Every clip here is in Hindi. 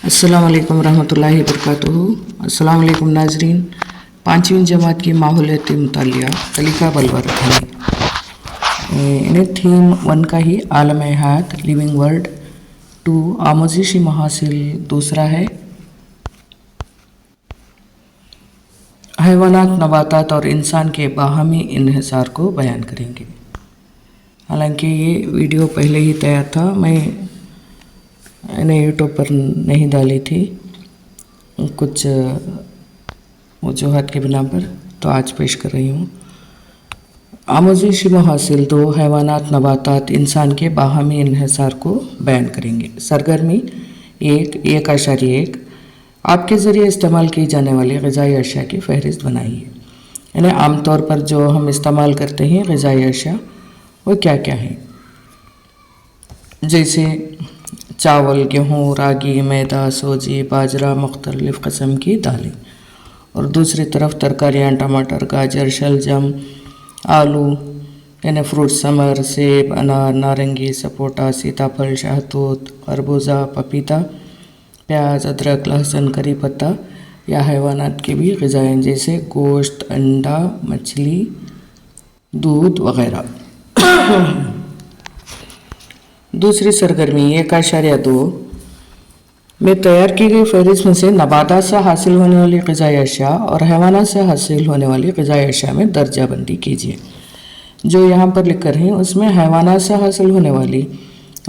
अस्सलाम वालेकुम रहमतुल्लाहि वबरकातुहू। अस्सलाम वालेकुम नाजरीन। 5वीं जमात की माहौलियाती मुतालिया खलीफा बलवर इन्हें थीम 1 का ही आलम हयात लिविंग वर्ल्ड 2 आमोजिशी महासिल दूसरा है हैवानात नबातात और इंसान के बाहमी इन्हिसार को बयान करेंगे। हालांकि ये वीडियो पहले ही तैयार था, मैं इन्हें यूट्यूब पर नहीं डाली थी कुछ वजूहत के बिना पर, तो आज पेश कर रही हूँ। आमोजिशी महासिल 2 हैवानात नबातात इंसान के बाहमी इन्हिसार को बयान करेंगे। सरगर्मी 1 आपके ज़रिए इस्तेमाल की जाने वाली ग़िज़ाई अशिया की फ़हरिस्त बनाइए। यानी आमतौर पर जो हम इस्तेमाल करते हैं ग़िज़ाई अशिया वो क्या क्या है, जैसे चावल, गेहूँ, रागी, मैदा, सोजी, बाजरा, मुख्तलिफ़ किस्म की दालें, और दूसरी तरफ तरकारियाँ, टमाटर, गाजर, शलजम, आलू, यानी फ्रूट समर, सेब, अनार, नारंगी, सपोटा, सीताफल, शहतूत, खरबूजा, पपीता, प्याज, अदरक, लहसुन, करी पत्ता या हैवानात की भी ग़िज़ाएँ जैसे गोश्त, अंडा, मछली, दूध वग़ैरह। दूसरी सरगर्मी 1.2 में तैयार की गई फहरिस्त में से नबातात से हासिल होने वाली ग़िज़ाई अशिया और हैवानात से हासिल होने वाली ग़िज़ाई अशिया में दर्जाबंदी कीजिए। जो यहाँ पर लिख कर हैं उसमें हैवानात से हासिल होने वाली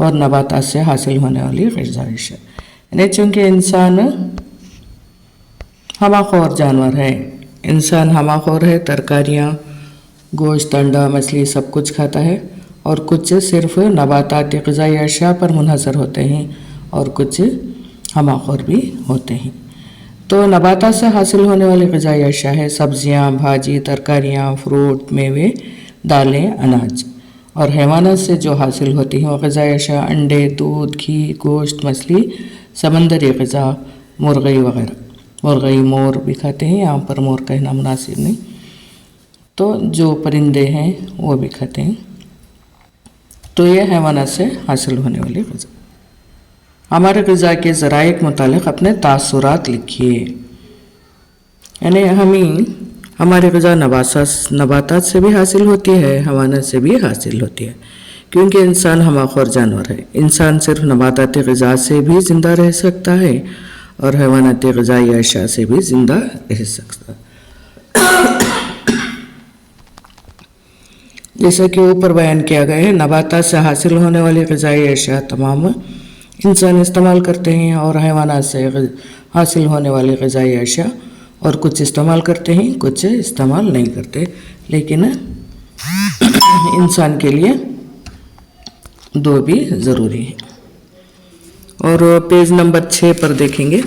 और नबातात से हासिल होने वाली ग़िज़ाई अशिया, यानी चूँकि इंसान हमाखोर जानवर है, इंसान हमाखोर है, तरकारियाँ, गोश्त, अंडा, मछली सब कुछ खाता है, और कुछ सिर्फ नबाताती ग़िज़ाई अशिया पर मुनहसर होते हैं और कुछ हमाखोर भी होते हैं। तो नबातात से हासिल होने वाली ग़िज़ाई अशिया है सब्ज़ियाँ, भाजी, तरकारियाँ, फ्रूट, मेवे, दालें, अनाज, और हैवानात से जो हासिल होती हैं वो ग़िज़ाई अशिया अंडे, दूध, घी, गोश्त, मछली, समंदरी ग़िज़ा, मुर्गी वग़ैरह। मुर्गी मोर भी खाते हैं, यहाँ पर मोर कहना मुनासिब नहीं, तो जो परिंदे हैं वो भी खाते हैं। तो ये हैवानात से हासिल होने वाली ग़िज़ा। हमारे ग़िज़ा के ज़राए के मुतालिक अपने तासुरात लिखिए, यानी हमारी ग़िज़ा नबातात से भी हासिल होती है, हैवानात से भी हासिल होती है, क्योंकि इंसान हमाखोर जानवर है। इंसान सिर्फ नबाताती ग़िज़ा से भी ज़िंदा रह सकता है और हैवानाती ग़िज़ाई अशिया से भी ज़िंदा रह सकता है। जैसा कि ऊपर बयान किया गया है, नबातात से हासिल होने वाली ग़िज़ाई अशिया तमाम इंसान इस्तेमाल करते हैं और हैवानात से हासिल होने वाली ग़िज़ाई अशिया और कुछ इस्तेमाल करते हैं, कुछ इस्तेमाल नहीं करते, लेकिन इंसान के लिए 2 भी ज़रूरी है। और पेज नंबर 6 पर देखेंगे,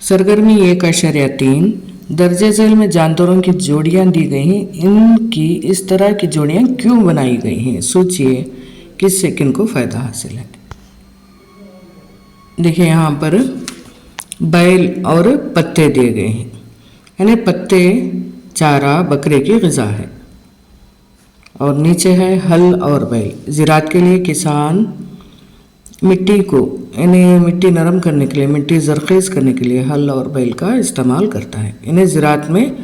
सरगर्मी 1.3 दर्जे झेल में जानवरों की जोड़ियाँ दी गई हैं, इनकी इस तरह की जोड़ियाँ क्यों बनाई गई हैं, सोचिए किससे किनको फ़ायदा हासिल है। देखिए यहाँ पर बैल और पत्ते दिए गए हैं, यानी पत्ते चारा बकरे की ग़िज़ा है, और नीचे है हल और बैल। ज़राअत के लिए किसान मिट्टी को इन्हें मिट्टी नरम करने के लिए, मिट्टी ज़रख़ीज़ करने के लिए हल और बैल का इस्तेमाल करता है। इन्हें ज़राअत में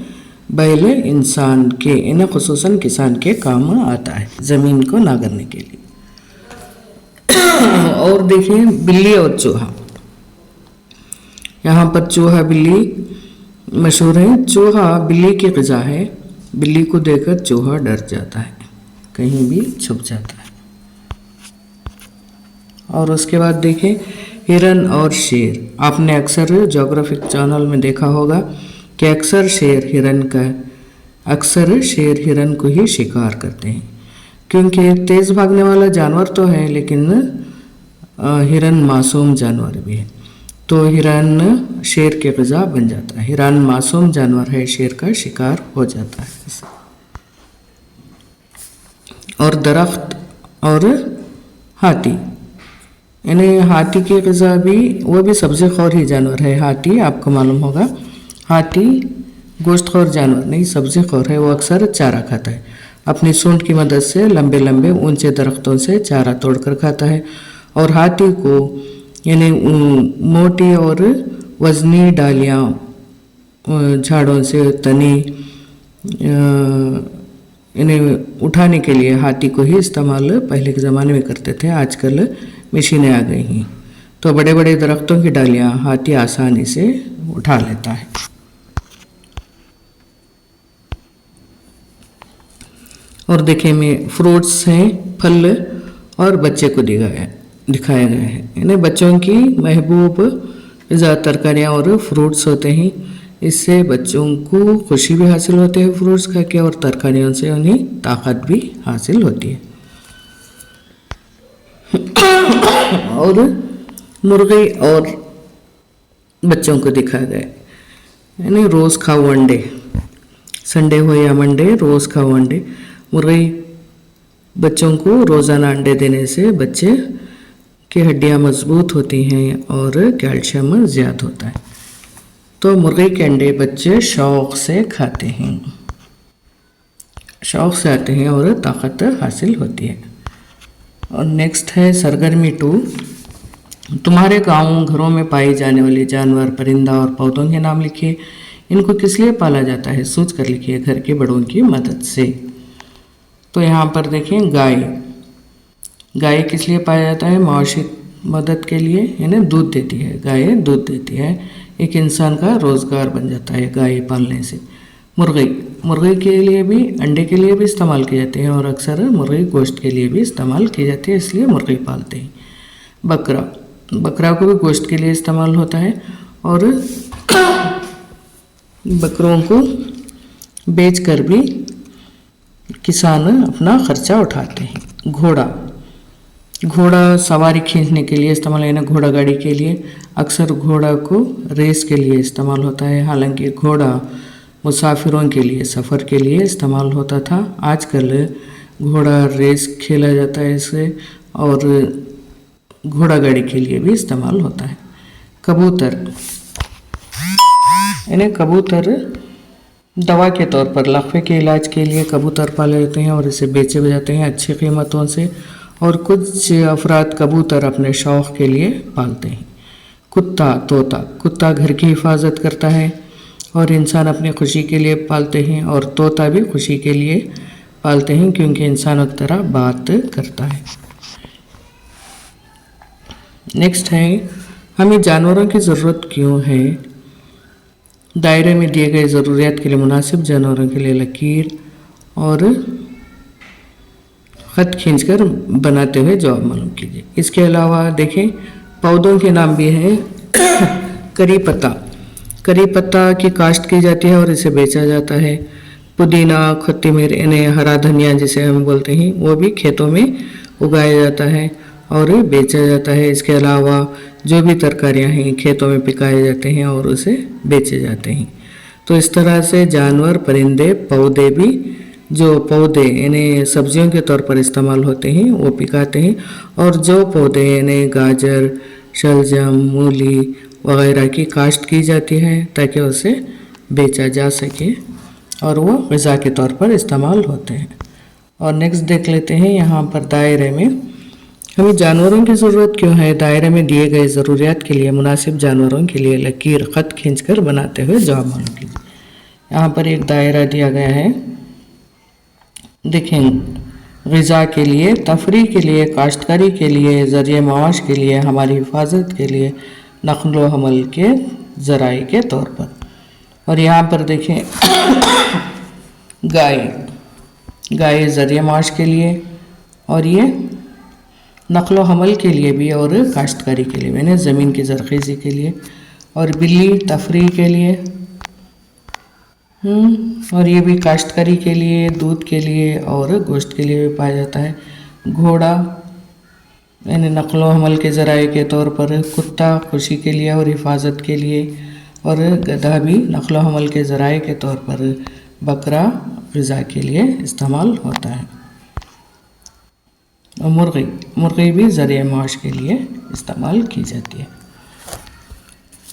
बैल इंसान के, इन्हें ख़ुसूसन किसान के काम आता है ज़मीन को नागरने के लिए। और देखिए बिल्ली और चूहा, यहाँ पर चूहा बिल्ली मशहूर है। चूहा बिल्ली की ग़िज़ा है, बिल्ली को देखकर चूहा डर जाता है, कहीं भी छुप जाता है। और उसके बाद देखिए हिरन और शेर, आपने अक्सर जोग्राफिक चैनल में देखा होगा कि अक्सर शेर हिरन को ही शिकार करते हैं, क्योंकि तेज़ भागने वाला जानवर तो है लेकिन हिरन मासूम जानवर भी है, तो हिरन शेर की ग़िज़ा बन जाता है। हिरन मासूम जानवर है, शेर का शिकार हो जाता है। और दरख्त और हाथी, यानी हाथी की ग़िज़ा भी, वो भी सब्ज़ी खौर ही जानवर है। हाथी आपको मालूम होगा, हाथी गोश्त खौर जानवर नहीं, सब्ज़ी खौर है। वो अक्सर चारा खाता है, अपनी सूंड की मदद से लंबे लंबे ऊंचे दरख्तों से चारा तोड़कर खाता है, और हाथी को यानी मोटी और वजनी डालियाँ झाड़ों से तनी इन्हें उठाने के लिए हाथी को ही इस्तेमाल पहले के ज़माने में करते थे। आजकल मशीनें आ गई हैं, तो बड़े बड़े दरख्तों की डालियाँ हाथी आसानी से उठा लेता है। और देखें में फ्रूट्स हैं, फल और बच्चे को दिखाया गया है। इन्हें बच्चों की महबूब ज़्यादा तरकारियाँ और फ्रूट्स होते हैं। इससे बच्चों को खुशी भी हासिल होती है फ्रूट्स खा के, और तरकारियों से उन्हें ताकत भी हासिल होती है। और मुर्गी और बच्चों को दिखाया गया, यानी रोज़ खाओ अंडे, संडे हो या मंडे रोज़ खाओ अंडे। मुर्गी बच्चों को रोज़ाना अंडे देने से बच्चे की हड्डियाँ मजबूत होती हैं और कैल्शियम ज़्यादा होता है। तो मुर्गी के अंडे बच्चे शौक़ से खाते हैं, शौक़ से आते हैं और ताकत हासिल होती है। और नेक्स्ट है सरगर्मी 2। तुम्हारे गाँव घरों में पाए जाने वाले जानवर, परिंदा और पौधों के नाम लिखिए। इनको किस लिए पाला जाता है सोच कर लिखिए घर के बड़ों की मदद से। तो यहाँ पर देखें गाय किस लिए पाया जाता है? मानसिक मदद के लिए, यानी दूध देती है। गाय दूध देती है, एक इंसान का रोज़गार बन जाता है गाय पालने से। मुर्गी के लिए भी, अंडे के लिए भी इस्तेमाल किए जाते हैं, और अक्सर मुर्गी गोश्त के लिए भी इस्तेमाल की जाती है, इसलिए मुर्गी पालते हैं। बकरा को भी गोश्त के लिए इस्तेमाल होता है, और बकरों को बेचकर भी किसान अपना खर्चा उठाते हैं। घोड़ा सवारी खींचने के लिए इस्तेमाल है ना, घोड़ा गाड़ी के लिए। अक्सर घोड़ा को रेस के लिए इस्तेमाल होता है, हालांकि घोड़ा मुसाफिरों के लिए, सफ़र के लिए इस्तेमाल होता था। आजकल घोड़ा रेस खेला जाता है इससे, और घोड़ा गाड़ी के लिए भी इस्तेमाल होता है। कबूतर दवा के तौर पर लकवे के इलाज के लिए कबूतर पाले जाते हैं और इसे बेचे भी जाते हैं अच्छी कीमतों से। और कुछ अफराद कबूतर अपने शौक़ के लिए पालते हैं। कुत्ता घर की हिफाजत करता है, और इंसान अपनी खुशी के लिए पालते हैं, और तोता भी खुशी के लिए पालते हैं क्योंकि इंसानों की तरह बात करता है। नेक्स्ट है, हमें जानवरों की ज़रूरत क्यों है? दायरे में दिए गए ज़रूरियात के लिए मुनासिब जानवरों के लिए लकीर और ख़त खींचकर बनाते हुए जवाब मालूम कीजिए। इसके अलावा देखें, पौधों के नाम भी हैं। करी पत्ता की काश्त की जाती है और इसे बेचा जाता है। पुदीना, कोत्तीमीर, इन्हें हरा धनिया जिसे हम बोलते हैं, वो भी खेतों में उगाया जाता है और बेचा जाता है। इसके अलावा जो भी तरकारियां हैं खेतों में पिकाए जाते हैं और उसे बेचे जाते हैं। तो इस तरह से जानवर, परिंदे, पौधे भी, जो पौधे इन्हें सब्जियों के तौर पर इस्तेमाल होते हैं वो पिकाते हैं, और जो पौधे इन्हें गाजर, शलजम, मूली वगैरह की काश्त की जाती है ताकि उसे बेचा जा सके और वो ग़िज़ा के तौर पर इस्तेमाल होते हैं। और नेक्स्ट देख लेते हैं, यहाँ पर दायरे में हमें जानवरों की ज़रूरत क्यों है? दायरे में दिए गए ज़रूरियात के लिए मुनासिब जानवरों के लिए लकीर ख़त खींचकर बनाते हुए जवाब मालूम कीजिए। यहाँ पर एक दायरा दिया गया है, देखें, ग़िज़ा के लिए, तफरीह के लिए, काश्तकारी के लिए, ज़रिए माश के लिए, हमारी हिफाजत के लिए, नक़्ल व हमल के ज़राए के तौर पर। और यहाँ पर देखें गाय ज़रिए माश के लिए, और ये नक़्ल व हमल के लिए भी और काश्तकारी के लिए, मैंने ज़मीन की ज़रख़ीज़ी के लिए। और बिल्ली तफरीह के लिए, और ये भी काश्तकारी के लिए, दूध के लिए और गोश्त के लिए भी पाया जाता है। घोड़ा यानी नक़्ल व हमल के ज़राए के तौर पर, कुत्ता खुशी के लिए और हिफाजत के लिए, और गधा भी नक़्ल व हमल के ज़राए के तौर पर, बकरा ग़िज़ा के लिए इस्तेमाल होता है। और मुर्गी भी ज़रिए माश के लिए इस्तेमाल की जाती है।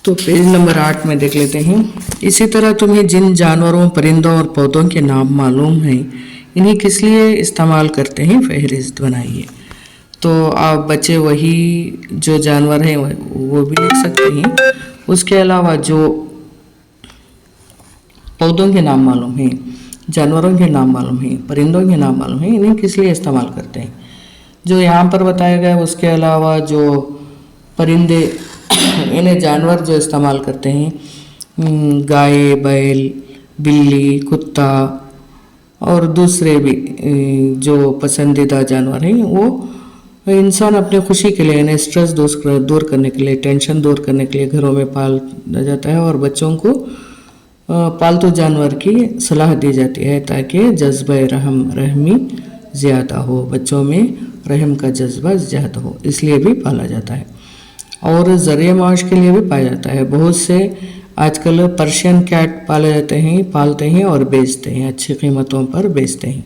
तो पेज नंबर 8 में देख लेते हैं। इसी तरह तुम्हें जिन जानवरों, परिंदों और पौधों के नाम मालूम हैं, इन्हें किस लिए इस्तेमाल करते हैं फहरिस्त बनाइए। तो आप बच्चे वही जो जानवर हैं वो भी लिख सकते हैं। उसके अलावा जो पौधों के नाम मालूम हैं, जानवरों के नाम मालूम हैं, परिंदों के नाम मालूम हैं, इन्हें किस लिए इस्तेमाल करते हैं, जो यहाँ पर बताया गया है। उसके अलावा जो परिंदे इन्हें जानवर जो इस्तेमाल करते हैं, गाय, बैल, बिल्ली, कुत्ता और दूसरे भी जो पसंदीदा जानवर हैं, वो इंसान अपने खुशी के लिए, यानी स्ट्रेस दूर करने के लिए, टेंशन दूर करने के लिए घरों में पाला जाता है। और बच्चों को पालतू जानवर की सलाह दी जाती है ताकि जज्बा रहमी ज़्यादा हो, बच्चों में रहम का जज्बा ज़्यादा हो, इसलिए भी पाला जाता है। और ज़रिए माश के लिए भी पाया जाता है। बहुत से आजकल पर्शियन कैट पालते हैं और बेचते हैं, अच्छी कीमतों पर बेचते हैं,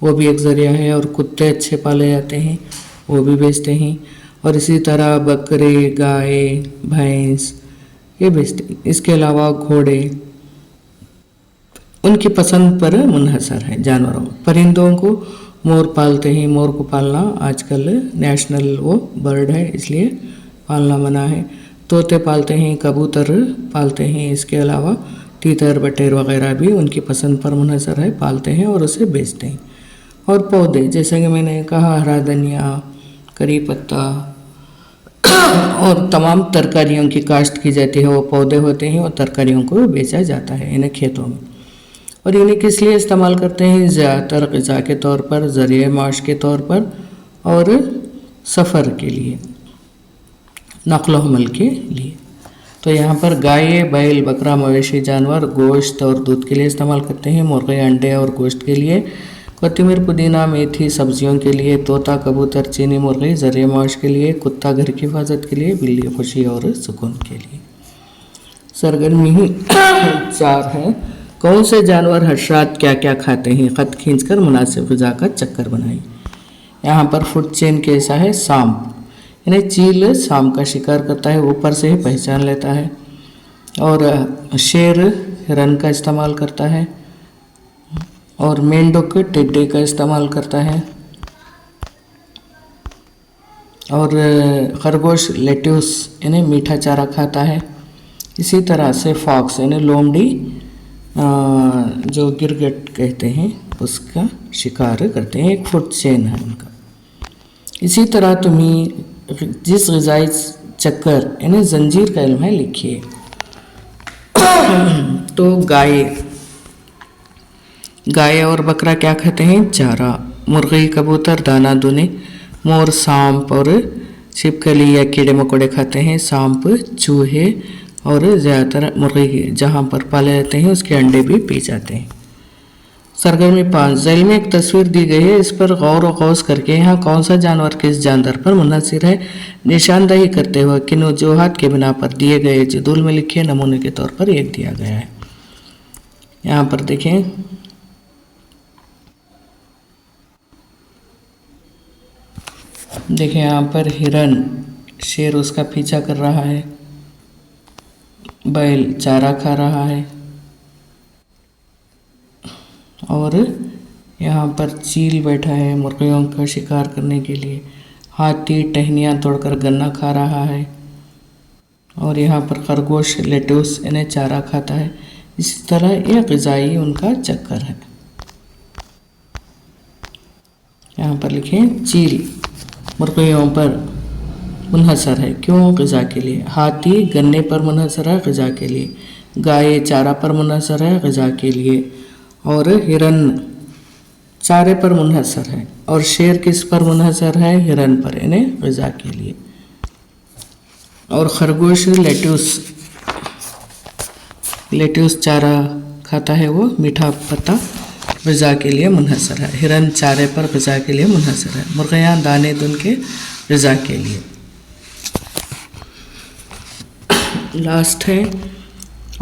वो भी एक ज़रिया है। और कुत्ते अच्छे पाले जाते हैं, वो भी बेचते हैं। और इसी तरह बकरे, गाय, भैंस ये बेचते हैं। इसके अलावा घोड़े, उनकी पसंद पर मुनहसर है जानवरों। परिंदों को मोर पालते हैं, मोर को पालना आजकल नेशनल वो बर्ड है, इसलिए पालना मना है। तोते पालते हैं, कबूतर पालते हैं। इसके अलावा तीतर, बटेर वगैरह भी उनकी पसंद पर मुनहसर है, पालते हैं और उसे बेचते हैं। और पौधे, जैसे कि मैंने कहा, हरा धनिया, करी पत्ता और तमाम तरकारियों की काश्त की जाती है, वो पौधे होते हैं और तरकारियों को बेचा जाता है इन्हें खेतों में। और इन्हें किस लिए इस्तेमाल करते हैं? ज़्यादातर ग़िज़ा के तौर पर, ज़रिए माश के तौर पर और सफ़र के लिए, नक़्ल हमल के लिए। तो यहाँ पर गाय, बैल, बकरा, मवेशी जानवर गोश्त और दूध के लिए इस्तेमाल करते हैं। मुर्गे अंडे और गोश्त के लिए, कोथिमीर, पुदीना, मेथी सब्जियों के लिए, तोता, कबूतर, चीनी मुर्गी ज़रिए माश के लिए, कुत्ता घर की हिफाजत के लिए, बिल्ली खुशी और सुकून के लिए। सरगर्मी 4 है, कौन से जानवर हशरात क्या क्या खाते हैं? ख़त खींचकर मुनासिब ग़िज़ा का चक्कर बनाइए। यहाँ पर फूड चेन कैसा है? सांप, इन्हें चील सांप का शिकार करता है, ऊपर से ही पहचान लेता है। और शेर हिरन का इस्तेमाल करता है। और मेंढक टिड्डे का इस्तेमाल करता है। और खरगोश लेट्यूस इन्हें मीठा चारा खाता है। इसी तरह से फॉक्स इन्हें लोमड़ी जो गिरगिट कहते हैं उसका शिकार करते हैं। एक फूड चेन है उनका। इसी तरह तुम्हें जिस ग़िज़ाई चक्कर इन्हें जंजीर का इल्म है, लिखिए। तो गाय और बकरा क्या खाते हैं? चारा। मुर्गी, कबूतर दाना दूने। मोर, सांप और छिपकली या कीड़े मकोड़े खाते हैं। सांप, चूहे और ज़्यादातर मुर्गी जहाँ पर पाले जाते हैं उसके अंडे भी पी जाते हैं। सरगर्मी 5, झैल में एक तस्वीर दी गई है, इस पर गौर व गौस करके यहाँ कौन सा जानवर किस जानवर पर मुनहसर है निशानदही करते हुए किन वजूहात के बिना पर दिए गए जदूल में लिखे नमूने के तौर पर एक दिया गया है। यहाँ पर देखें, यहाँ पर हिरन, शेर उसका पीछा कर रहा है, बैल चारा खा रहा है, और यहाँ पर चील बैठा है मुर्गियों का शिकार करने के लिए। हाथी टहनियाँ तोड़कर गन्ना खा रहा है। और यहाँ पर खरगोश लेट्यूस इन्हें चारा खाता है। इसी तरह यह ग़िज़ाई उनका चक्कर है। यहाँ पर लिखें, चील मुर्गियों पर मुनहसर है, क्यों? ग़िज़ा के लिए। हाथी गन्ने पर मुनहसर है, ग़िज़ा के लिए। गाय चारा पर मुनहसर है, ग़िज़ा के लिए। और हिरन चारे पर मुनहसर है। और शेर किस पर मुनहसर है? हिरन पर, इन्हें ग़िज़ा के लिए। और खरगोश लेट्यूस चारा खाता है, वो मीठा पत्ता, ग़िज़ा के लिए मुनहसर है। हिरन चारे पर, ग़िज़ा के लिए मुनहसर है। मुर्गियाँ दाने दुन के, ग़िज़ा के लिए। लास्ट है,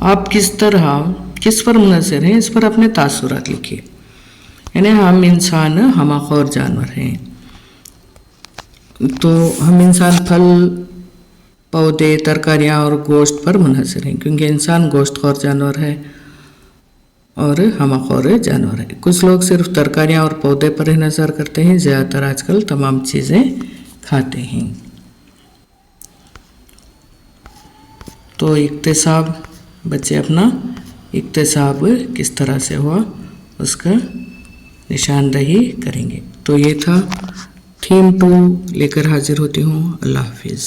आप किस पर मुनहसर हैं, इस पर अपने तासुरात लिखिए। यानी हम इंसान हमाखोर जानवर हैं, तो हम इंसान फल, पौधे, तरकारियाँ और गोश्त पर मुनहसर हैं, क्योंकि इंसान गोश्तखोर जानवर है और हमाखोर जानवर है। कुछ लोग सिर्फ तरकारियाँ और पौधे पर ही नज़र करते हैं, ज़्यादातर आजकल तमाम चीज़ें खाते हैं। तो इक्तिसाब, बच्चे अपना इक्तिसाब किस तरह से हुआ उसका निशानदही करेंगे। तो ये था थीम 2 लेकर हाजिर होती हूँ। अल्लाह हाफिज़।